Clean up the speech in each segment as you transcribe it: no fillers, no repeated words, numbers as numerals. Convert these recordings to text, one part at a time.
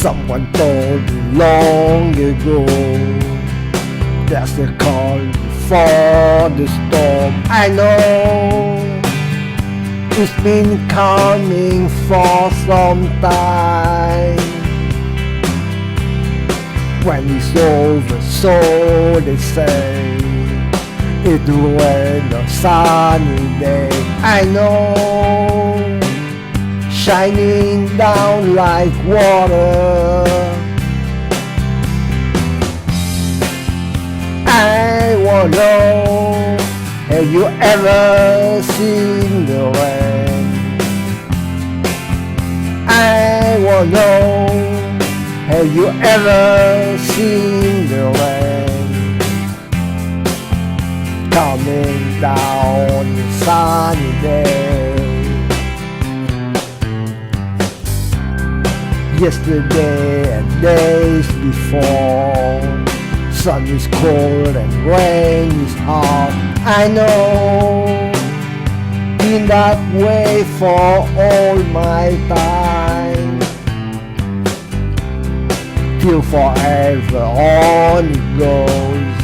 Someone told me long ago there's a call before the storm. I know it's been coming for some time. When it's over, so they say, it will rain a sunny day. I know, shining down like water. I wanna know, have you ever seen the rain? I wanna know, have you ever seen the rain coming down on a sunny day? Yesterday and days before, sun is cold and rain is hot. I know, been that way for all my time. Till forever on it goes,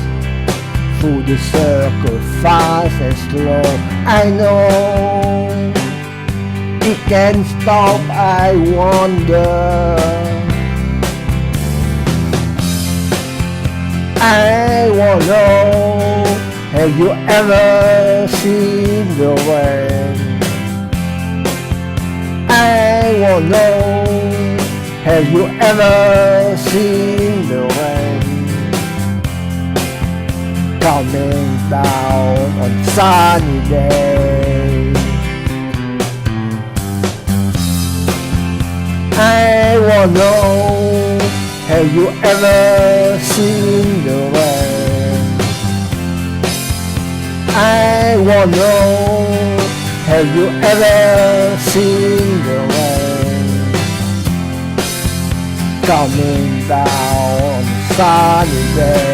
through the circle fast and slow. I know, it can't stop, I wonder. I wanna know, have you ever seen the rain? I wanna know, have you ever seen the rain coming down on sunny day? I wanna know, have you ever seen the rain? I wanna know, have you ever seen the rain coming down on sunny day?